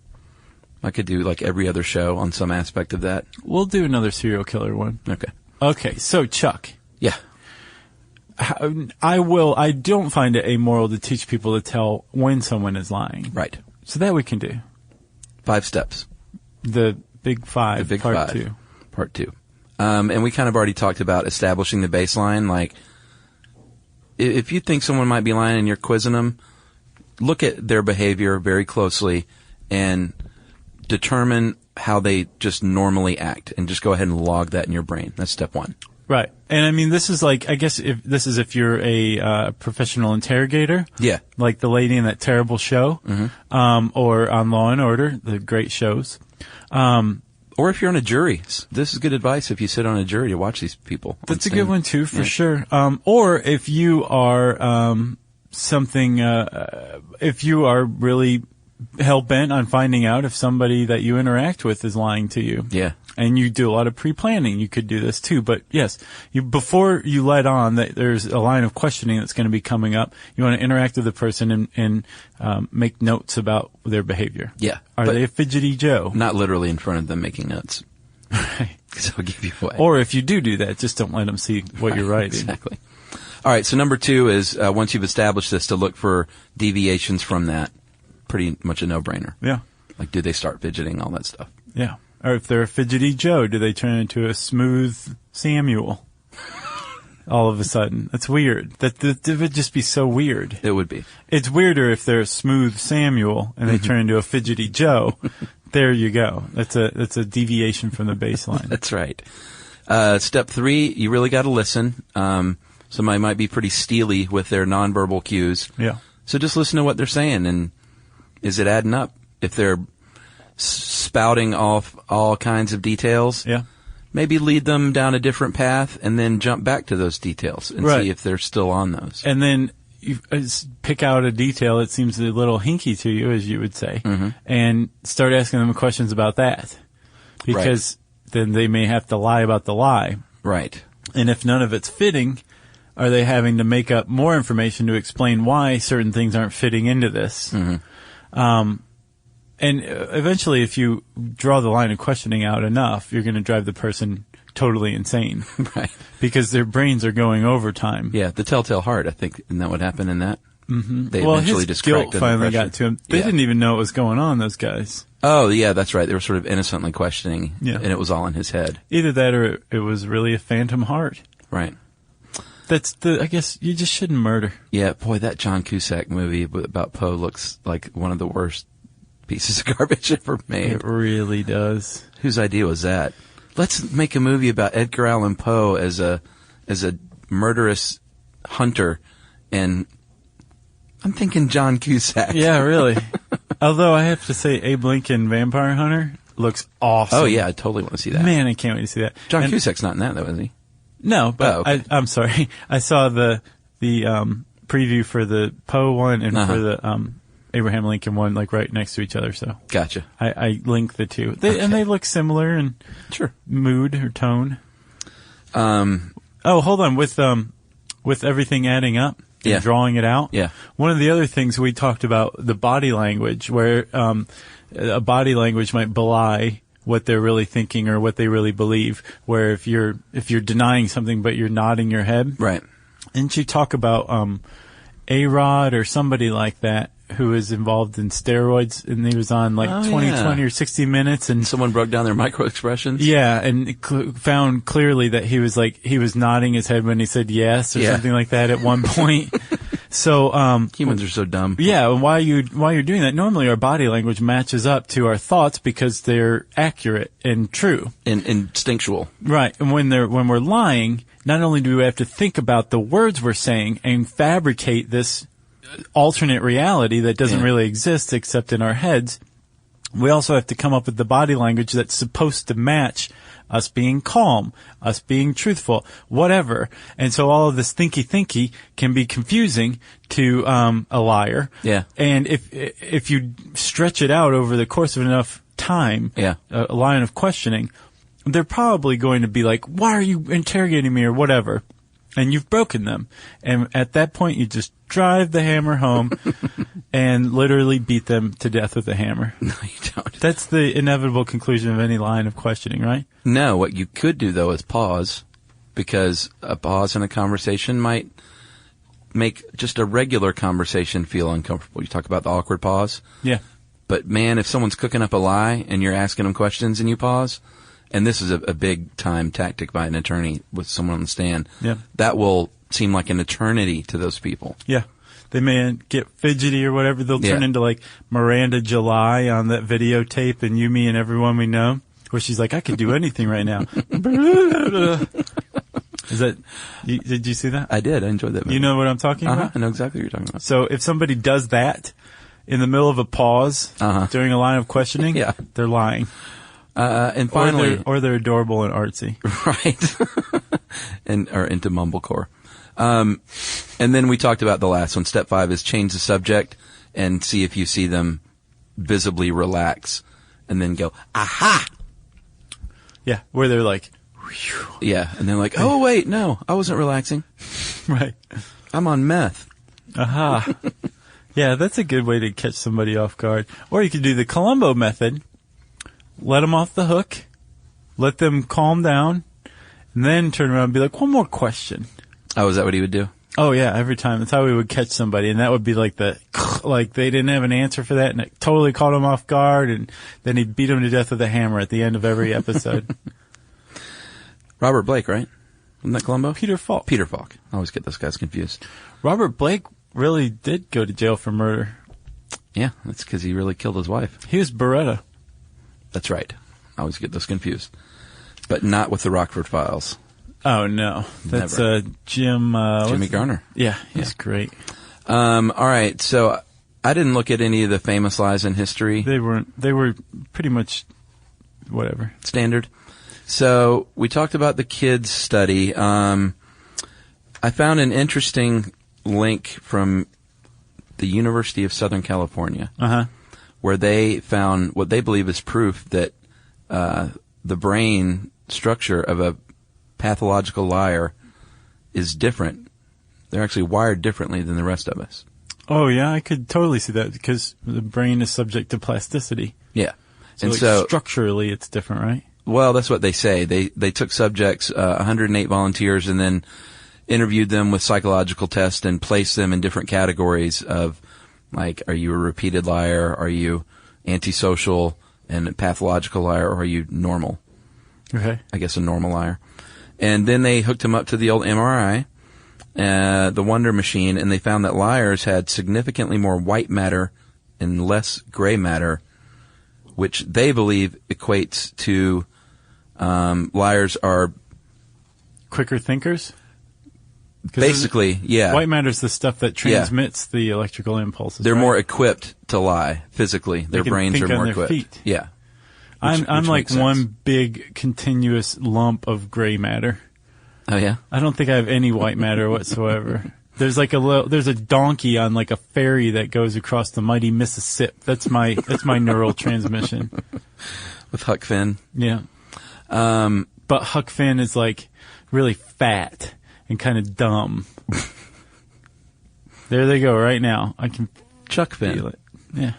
I could do like every other show on some aspect of that. We'll do another serial killer one. Okay. Okay, so Chuck. Yeah. I don't find it amoral to teach people to tell when someone is lying. Right. So that we can do. 5 steps. The Big Five, The Big Part Five. 2. Part 2. And we kind of already talked about establishing the baseline. Like, if you think someone might be lying and you're quizzing them, look at their behavior very closely and determine how they just normally act, and just go ahead and log that in your brain. That's step 1. Right. And I mean, this is like, I guess if you're a professional interrogator. Yeah. Like the lady in that terrible show. Mm-hmm. Or on Law and Order, the great shows. Or if you're on a jury. This is good advice if you sit on a jury to watch these people. That's a good one too, for sure. Or if you are, if you are really hell-bent on finding out if somebody that you interact with is lying to you. Yeah. And you do a lot of pre-planning. You could do this too. But yes, before you let on that there's a line of questioning that's going to be coming up, you want to interact with the person and make notes about their behavior. Yeah. Are they a fidgety Joe? Not literally in front of them making notes. Right. Because I'll give you away. Or if you do that, just don't let them see what you're writing. Exactly. All right, so number 2 is, once you've established this, to look for deviations from that. Pretty much a no-brainer. Yeah. Like, do they start fidgeting, all that stuff. Yeah. Or if they're a fidgety Joe, do they turn into a smooth Samuel? All of a sudden. That's weird. That would just be so weird. It would be. It's weirder if they're a smooth Samuel and they turn into a fidgety Joe. There you go. That's a deviation from the baseline. That's right. Step 3, you really got to listen. Somebody might be pretty steely with their nonverbal cues. Yeah. So just listen to what they're saying, and is it adding up? If they're spouting off all kinds of details, yeah, maybe lead them down a different path and then jump back to those details and see if they're still on those. And then you pick out a detail that seems a little hinky to you, as you would say, and start asking them questions about that. Because then they may have to lie about the lie. Right. And if none of it's fitting, are they having to make up more information to explain why certain things aren't fitting into this? And eventually, if you draw the line of questioning out enough, you're going to drive the person totally insane. Right. Because their brains are going overtime. Yeah, the telltale heart, I think. Isn't that what happened in that? Mm-hmm. They well, eventually his just guilt cracked finally under pressure. got to him. They didn't even know what was going on, those guys. Oh, yeah, that's right. They were sort of innocently questioning, Yeah. and it was all in his head. Either that or it was really a phantom heart. Right. I guess you just shouldn't murder. Yeah, boy, that John Cusack movie about Poe looks like one of the worst pieces of garbage ever made. It really does. Whose idea was that? Let's make a movie about Edgar Allan Poe as a murderous hunter, and I'm thinking John Cusack. Yeah, really. Although I have to say, Abe Lincoln Vampire Hunter looks awesome. Oh, yeah, I totally want to see that. Man, I can't wait to see that. John Cusack's not in that, though, is he? No, but okay. I'm sorry. I saw the preview for the Poe one and for the Abraham Lincoln one, like right next to each other. So gotcha. I linked the two, and they look similar in mood or tone. Oh, hold on, with everything adding up and drawing it out. Yeah. One of the other things we talked about, the body language, where a body language might belie what they're really thinking or what they really believe. Where if you're denying something but you're nodding your head, right? Didn't you talk about A-Rod or somebody like that who was involved in steroids, and he was on like 20 or 60 Minutes, and someone broke down their micro expressions? Yeah, and found clearly that he was nodding his head when he said yes or something like that at one point. So humans are so dumb. Yeah, and while you're doing that, normally our body language matches up to our thoughts because they're accurate and true and instinctual. Right, and when we're lying, not only do we have to think about the words we're saying and fabricate this alternate reality that doesn't really exist except in our heads, we also have to come up with the body language that's supposed to match us being calm, us being truthful, whatever. And so all of this thinky can be confusing to a liar. Yeah. And if you stretch it out over the course of enough time, a line of questioning, they're probably going to be like, why are you interrogating me or whatever? And you've broken them. And at that point, you just drive the hammer home and literally beat them to death with a hammer. No, you don't. That's the inevitable conclusion of any line of questioning, right? No, what you could do, though, is pause, because a pause in a conversation might make just a regular conversation feel uncomfortable. You talk about the awkward pause. Yeah. But, man, if someone's cooking up a lie and you're asking them questions and you pause, and this is a big-time tactic by an attorney with someone on the stand, that will seem like an eternity to those people. Yeah. They may get fidgety or whatever. They'll turn into like Miranda July on that videotape and You, Me, and Everyone We Know, where she's like, I could do anything right now. Is that, did you see that? I did. I enjoyed that movie. You know what I'm talking about? I know exactly what you're talking about. So if somebody does that in the middle of a pause during a line of questioning, they're lying. And finally, or they're adorable and artsy, right? Or into mumblecore. And then we talked about the last one. Step 5 is change the subject and see if you see them visibly relax, and then go, aha! Yeah, where they're like, whew. Yeah, and they're like, oh wait, no, I wasn't relaxing. Right. I'm on meth. Aha. Yeah, that's a good way to catch somebody off guard. Or you could do the Columbo method. Let them off the hook, let them calm down, and then turn around and be like, one more question. Oh, is that what he would do? Oh, yeah, every time. That's how we would catch somebody, and that would be like like they didn't have an answer for that, and it totally caught them off guard, and then he'd beat them to death with a hammer at the end of every episode. Robert Blake, right? Isn't that Columbo? Peter Falk. Peter Falk. I always get those guys confused. Robert Blake really did go to jail for murder. Yeah, that's because he really killed his wife. He was Beretta. That's right. I always get those confused. But not with the Rockford Files. Oh, no. That's Jimmy Garner. Yeah, he's great. All right, so I didn't look at any of the famous lies in history. They were pretty much whatever. Standard. So we talked about the kids study. I found an interesting link from the University of Southern California. Where they found what they believe is proof that the brain structure of a pathological liar is different. They're actually wired differently than the rest of us. Oh, yeah, I could totally see that because the brain is subject to plasticity. Yeah. And so structurally it's different, right? Well, that's what they say. They took subjects, 108 volunteers, and then interviewed them with psychological tests and placed them in different categories of, like, are you a repeated liar? Are you antisocial and a pathological liar? Or are you normal? Okay. I guess a normal liar. And then they hooked him up to the old MRI, the Wonder Machine, and they found that liars had significantly more white matter and less gray matter, which they believe equates to liars are quicker thinkers? Basically, yeah. White matter is the stuff that transmits the electrical impulses. They're right? more equipped to lie physically. Their brains are more equipped. Feet. Yeah. I'm like one big continuous lump of gray matter. Oh yeah? I don't think I have any white matter whatsoever. There's like there's a donkey on like a ferry that goes across the mighty Mississippi. That's my neural transmission. With Huck Finn. Yeah. But Huck Finn is like really fat and kind of dumb. There they go right now. I can Chuck Finn. feel it. Yeah.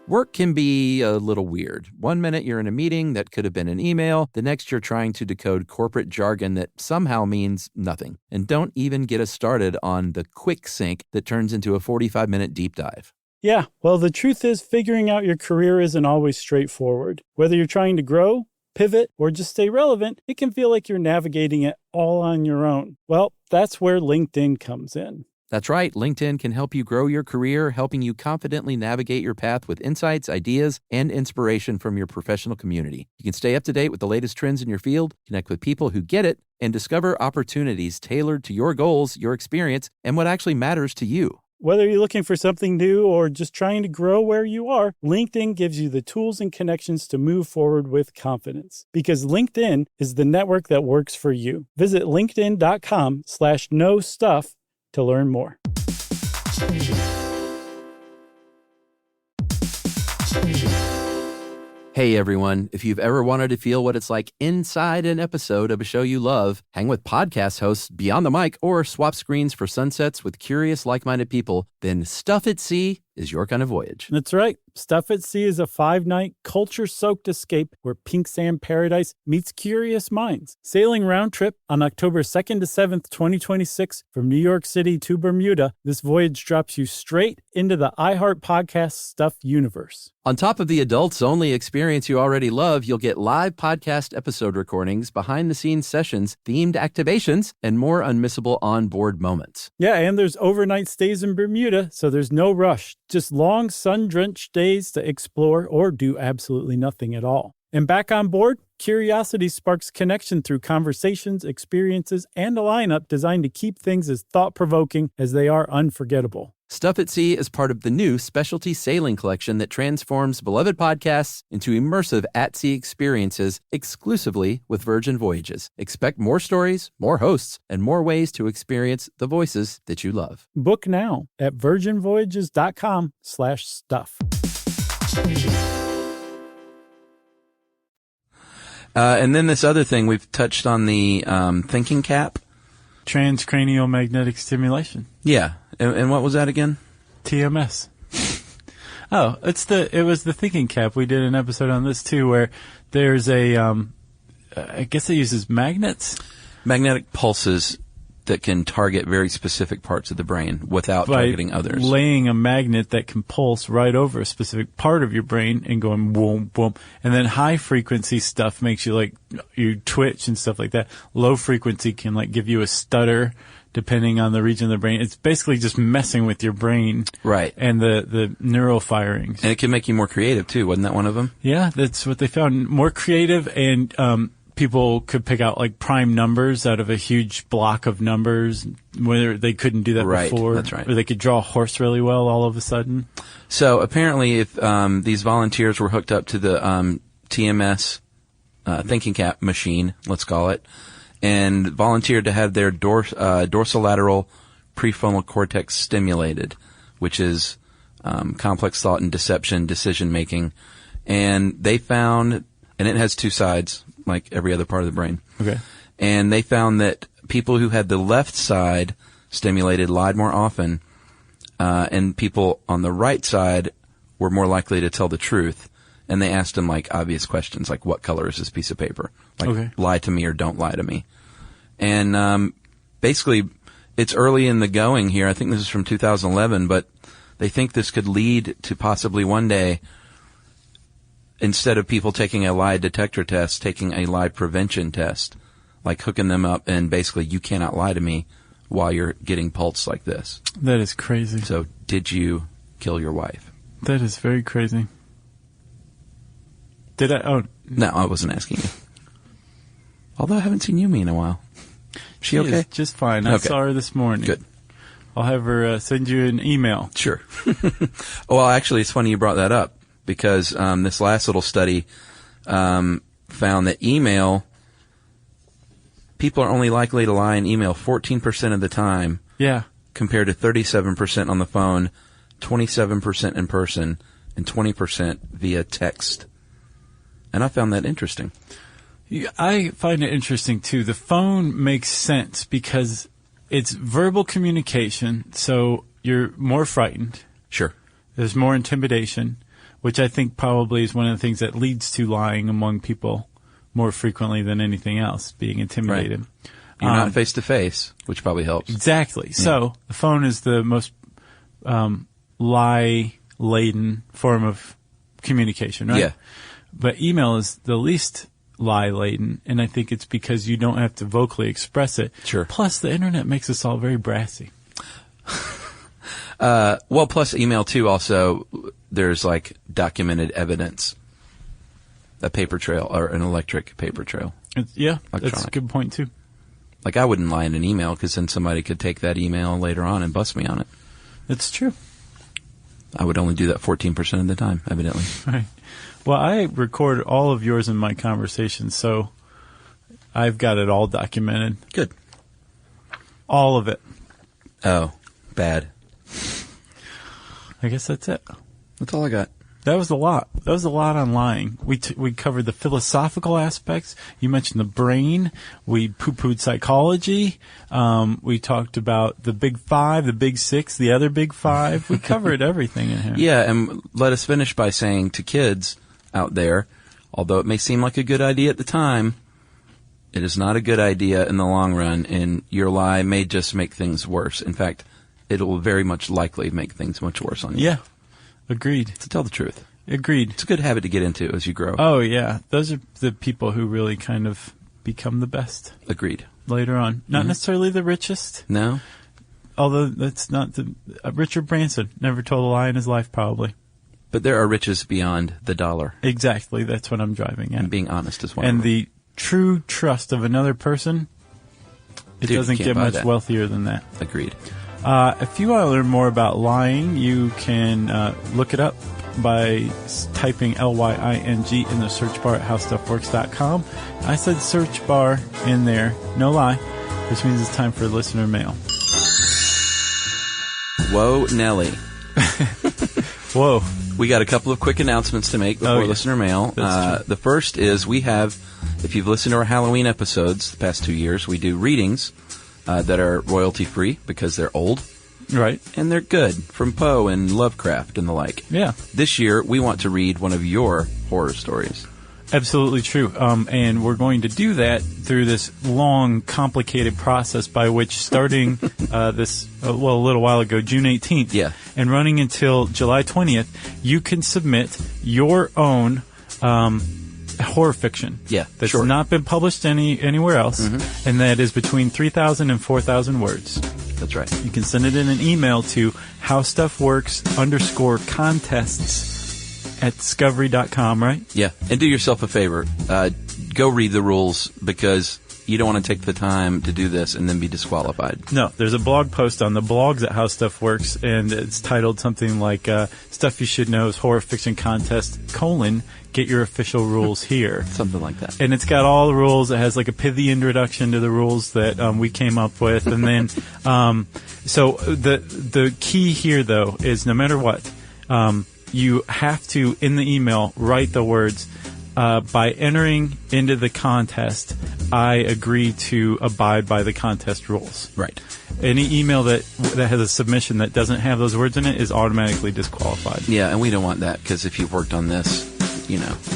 Work can be a little weird. One minute you're in a meeting that could have been an email. The next you're trying to decode corporate jargon that somehow means nothing. And don't even get us started on the quick sync that turns into a 45-minute deep dive. Yeah, well, the truth is figuring out your career isn't always straightforward. Whether you're trying to grow, pivot, or just stay relevant, it can feel like you're navigating it all on your own. Well, that's where LinkedIn comes in. That's right. LinkedIn can help you grow your career, helping you confidently navigate your path with insights, ideas, and inspiration from your professional community. You can stay up to date with the latest trends in your field, connect with people who get it, and discover opportunities tailored to your goals, your experience, and what actually matters to you. Whether you're looking for something new or just trying to grow where you are, LinkedIn gives you the tools and connections to move forward with confidence. Because LinkedIn is the network that works for you. Visit linkedin.com/knowstuff to learn more. Hey everyone, if you've ever wanted to feel what it's like inside an episode of a show you love, hang with podcast hosts Beyond the Mic, or swap screens for sunsets with curious, like-minded people, then Stuff at Sea is your kind of voyage. That's right. Stuff at Sea is a 5-night, culture-soaked escape where pink sand paradise meets curious minds. Sailing round trip on October 2nd to 7th, 2026 from New York City to Bermuda, this voyage drops you straight into the iHeart Podcast Stuff universe. On top of the adults-only experience you already love, you'll get live podcast episode recordings, behind-the-scenes sessions, themed activations, and more unmissable on-board moments. Yeah, and there's overnight stays in Bermuda, so there's no rush. Just long, sun-drenched days to explore or do absolutely nothing at all. And back on board, curiosity sparks connection through conversations, experiences, and a lineup designed to keep things as thought-provoking as they are unforgettable. Stuff at Sea is part of the new specialty sailing collection that transforms beloved podcasts into immersive at-sea experiences exclusively with Virgin Voyages. Expect more stories, more hosts, and more ways to experience the voices that you love. Book now at virginvoyages.com/stuff. And then this other thing, we've touched on the thinking cap. Transcranial magnetic stimulation. Yeah. And what was that again? TMS. Oh, it was the thinking cap. We did an episode on this too, where there's a, I guess it uses magnets. Magnetic pulses that can target very specific parts of the brain without targeting others. Laying a magnet that can pulse right over a specific part of your brain and going boom, boom. And then high frequency stuff makes you you twitch and stuff like that. Low frequency can give you a stutter depending on the region of the brain. It's basically just messing with your brain. Right. And the neural firings. And it can make you more creative too. Wasn't that one of them? Yeah, that's what they found. More creative, and people could pick out prime numbers out of a huge block of numbers, whether they couldn't do that before. That's right. Or they could draw a horse really well all of a sudden. So apparently if these volunteers were hooked up to the TMS thinking cap machine, let's call it, and volunteered to have their dorsolateral prefrontal cortex stimulated, which is complex thought and deception, decision making, and they found, and it has two sides, like every other part of the brain. Okay. And they found that people who had the left side stimulated lied more often, and people on the right side were more likely to tell the truth. And they asked them obvious questions, like what color is this piece of paper? Lie to me or don't lie to me. And basically, it's early in the going here. I think this is from 2011, but they think this could lead to possibly one day, instead of people taking a lie detector test, taking a lie prevention test, hooking them up and basically you cannot lie to me while you're getting pulse like this. That is crazy. So did you kill your wife? That is very crazy. Did I? Oh. No, I wasn't asking you. Although I haven't seen Yumi in a while. She okay? Is just fine. I saw her this morning. Good. I'll have her send you an email. Sure. Well, actually, it's funny you brought that up, because this last little study found that people are only likely to lie in email 14% of the time. Yeah. Compared to 37% on the phone, 27% in person, and 20% via text. And I found that interesting. I find it interesting, too. The phone makes sense because it's verbal communication, so you're more frightened. Sure. There's more intimidation, which I think probably is one of the things that leads to lying among people more frequently than anything else, being intimidated. Right. You're not face-to-face, which probably helps. Exactly. Yeah. So the phone is the most lie-laden form of communication, right? Yeah. But email is the least lie-laden, and I think it's because you don't have to vocally express it. Sure. Plus, the internet makes us all very brassy. Well, plus email, too, also, there's documented evidence. A paper trail, or an electric paper trail. Yeah, that's a good point, too. I wouldn't lie in an email, because then somebody could take that email later on and bust me on it. It's true. I would only do that 14% of the time, evidently. Right. Well, I record all of yours in my conversations, so I've got it all documented. Good. All of it. Oh, bad. I guess that's it. That's all I got. That was a lot. That was a lot on lying. We covered the philosophical aspects. You mentioned the brain. We poo-pooed psychology. We talked about the big five, the big six, the other big five. We covered everything in here. Yeah, and let us finish by saying to kids out there, although it may seem like a good idea at the time, it is not a good idea in the long run, and your lie may just make things worse. In fact, it will very much likely make things much worse on you. Yeah. Agreed. To tell the truth. Agreed. It's a good habit to get into as you grow. Oh, yeah. Those are the people who really kind of become the best. Agreed. Later on. Not necessarily the richest. No? Although that's not the... Richard Branson never told a lie in his life, probably. But there are riches beyond the dollar. Exactly. That's what I'm driving at. And being honest is one and of them. the true trust of another person, it doesn't get much wealthier than that. Agreed. If you want to learn more about lying, you can look it up by typing LYING in the search bar at howstuffworks.com. I said search bar in there, no lie, which means it's time for listener mail. Whoa, Nelly. Whoa. We got a couple of quick announcements to make before listener mail. The first is we have, if you've listened to our Halloween episodes the past 2 years, we do readings that are royalty-free because they're old. Right. And they're good, from Poe and Lovecraft and the like. Yeah. This year, we want to read one of your horror stories. Absolutely true. And we're going to do that through this long, complicated process by which starting a little while ago, June 18th, yeah, and running until July 20th, you can submit your own horror fiction. Yeah, that's not been published anywhere else, and that is between 3,000 and 4,000 words. That's right. You can send it in an email to howstuffworks_contests@discovery.com, right? Yeah, and do yourself a favor. Go read the rules because you don't want to take the time to do this and then be disqualified. No, there's a blog post on the blogs at How Stuff Works, and it's titled something like Stuff You Should Know's Horror Fiction Contest, Get Your Official Rules Here. Something like that. And it's got all the rules. It has like a pithy introduction to the rules that we came up with. And then, so the key here, though, is no matter what, you have to, in the email, write the words, by entering into the contest, I agree to abide by the contest rules. Right. Any email that has a submission that doesn't have those words in it is automatically disqualified. Yeah, and we don't want that because if you've worked on this,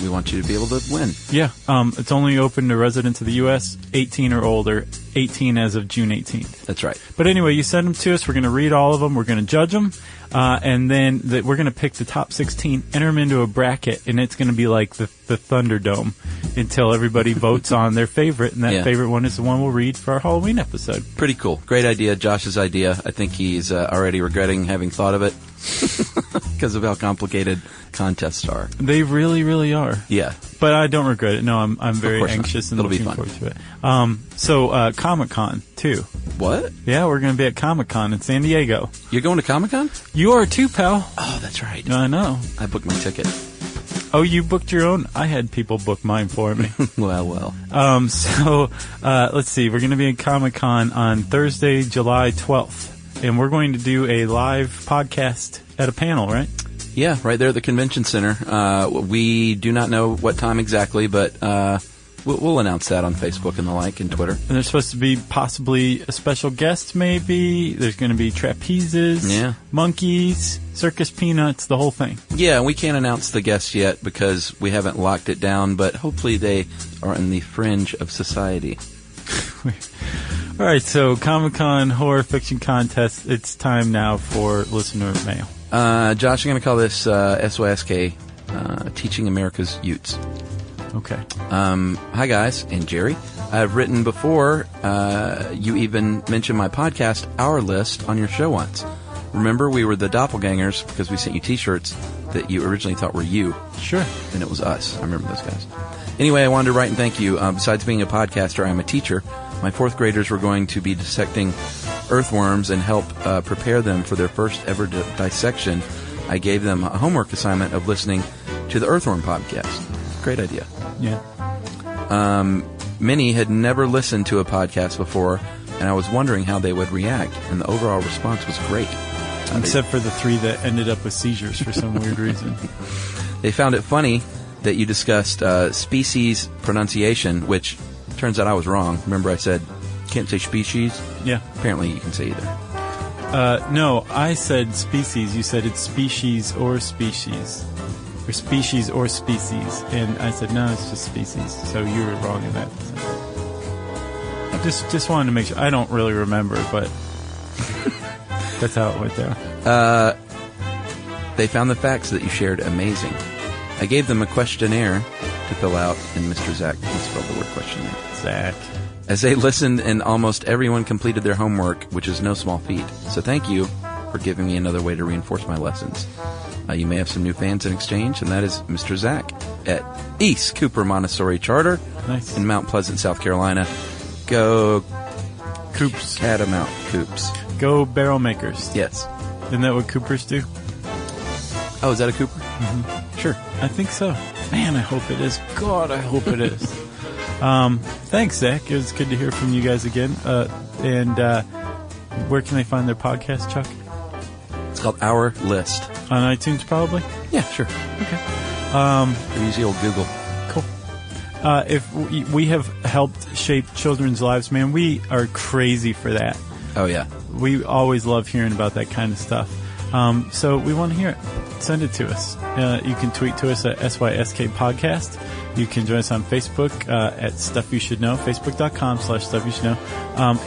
we want you to be able to win. Yeah. It's only open to residents of the U.S., 18 or older, 18 as of June 18th. That's right. But anyway, you send them to us. We're going to read all of them. We're going to judge them. And then we're going to pick the top 16, enter them into a bracket, and it's going to be like the Thunderdome until everybody votes on their favorite, and that favorite one is the one we'll read for our Halloween episode. Pretty cool. Great idea. Josh's idea. I think he's already regretting having thought of it because of how complicated contests are. They really, really are. Yeah. But I don't regret it. No, I'm very anxious and looking forward to it. So Comic-Con, too. What? Yeah, we're going to be at Comic-Con in San Diego. You're going to Comic-Con? You are too, pal. Oh, that's right. I know. I booked my ticket. Oh, you booked your own? I had people book mine for me. Well. Let's see. We're going to be at Comic-Con on Thursday, July 12th. And we're going to do a live podcast at a panel, right? Yeah, right there at the convention center. We do not know what time exactly, but we'll announce that on Facebook and the like and Twitter. And there's supposed to be possibly a special guest, maybe. There's going to be trapezes, monkeys, circus peanuts, the whole thing. Yeah, and we can't announce the guests yet because we haven't locked it down, but hopefully they are in the fringe of society. All right, so Comic-Con Horror Fiction Contest. It's time now for listener mail. Josh, I'm going to call this SYSK, Teaching America's Utes. Okay. Hi, guys, and Jerry. I've written before. You even mentioned my podcast, Our List, on your show once. Remember, we were the doppelgangers because we sent you T-shirts that you originally thought were you. Sure. And it was us. I remember those guys. Anyway, I wanted to write and thank you. Besides being a podcaster, I'm a teacher. My fourth graders were going to be dissecting earthworms and help prepare them for their first ever dissection, I gave them a homework assignment of listening to the Earthworm podcast. Great idea. Yeah. Many had never listened to a podcast before, and I was wondering how they would react, and the overall response was great. Except for the 3 that ended up with seizures for some weird reason. They found it funny that you discussed species pronunciation, which turns out I was wrong. Remember I said, can't say species? Yeah. Apparently you can say either. No, I said species. You said it's species or species. Or species or species. And I said, no, it's just species. So you were wrong in that. Just wanted to make sure. I don't really remember, but that's how it went down. They found the facts that you shared amazing. I gave them a questionnaire to fill out, and Mr. Zach misspelled the word questionnaire. Zach. As they listened, and almost everyone completed their homework, which is no small feat. So thank you for giving me another way to reinforce my lessons. You may have some new fans in exchange, and that is Mr. Zach at East Cooper Montessori Charter in Mount Pleasant, South Carolina. Go Coops. Catamount Coops. Go Barrel Makers. Yes. Isn't that what Coopers do? Oh, is that a Cooper? Mm-hmm. Sure. I think so. Man, I hope it is. God, I hope it is. Thanks, Zach. It was good to hear from you guys again. And where can they find their podcast, Chuck? It's called Our List. On iTunes, probably? Yeah, sure. Okay. Or use the old Google. Cool. If we have helped shape children's lives, man, we are crazy for that. Oh, yeah. We always love hearing about that kind of stuff. So we want to hear it. Send it to us. You can tweet to us at SYSK Podcast. You can join us on Facebook at Stuff You Should Know, facebook.com/Stuff You Should Know.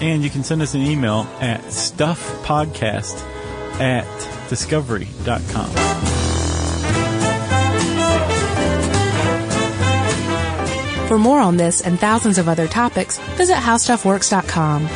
And you can send us an email at stuffpodcast@discovery.com. For more on this and thousands of other topics, visit howstuffworks.com.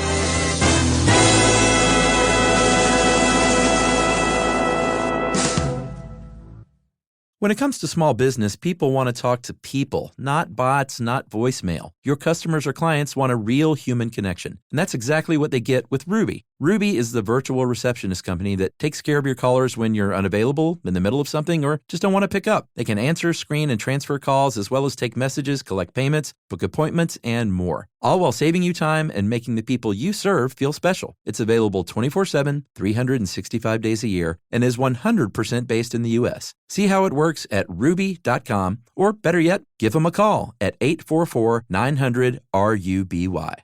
When it comes to small business, people want to talk to people, not bots, not voicemail. Your customers or clients want a real human connection. And that's exactly what they get with Ruby. Ruby is the virtual receptionist company that takes care of your callers when you're unavailable, in the middle of something, or just don't want to pick up. They can answer, screen, and transfer calls, as well as take messages, collect payments, book appointments, and more. All while saving you time and making the people you serve feel special. It's available 24/7, 365 days a year, and is 100% based in the U.S. See how it works at ruby.com, or better yet, give them a call at 844-900-RUBY.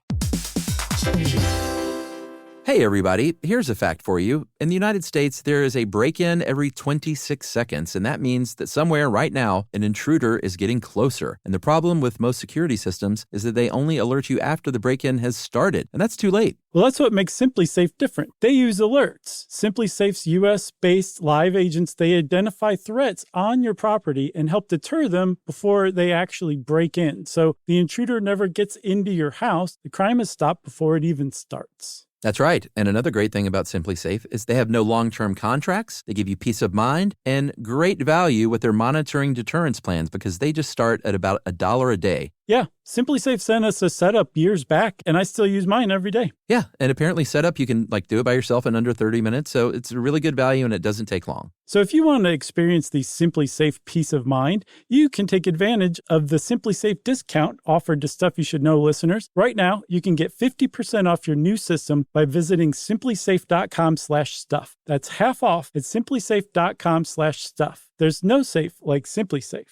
Hey everybody, here's a fact for you. In the United States, there is a break-in every 26 seconds, and that means that somewhere right now, an intruder is getting closer. And the problem with most security systems is that they only alert you after the break-in has started, and that's too late. Well, that's what makes SimpliSafe different. They use alerts. SimpliSafe's U.S.-based live agents, they identify threats on your property and help deter them before they actually break in. So the intruder never gets into your house. The crime is stopped before it even starts. That's right. And another great thing about SimpliSafe is they have no long-term contracts. They give you peace of mind and great value with their monitoring deterrence plans because they just start at about $1 a day. Yeah, SimpliSafe sent us a setup years back, and I still use mine every day. Yeah, and apparently setup, you can do it by yourself in under 30 minutes, so it's a really good value and it doesn't take long. So if you want to experience the SimpliSafe peace of mind, you can take advantage of the SimpliSafe discount offered to Stuff You Should Know listeners. Right now, you can get 50% off your new system by visiting simplisafe.com/stuff. That's half off at simplisafe.com/stuff. There's no safe like SimpliSafe.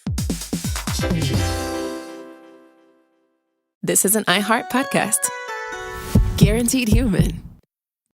This is an iHeart podcast. Guaranteed human.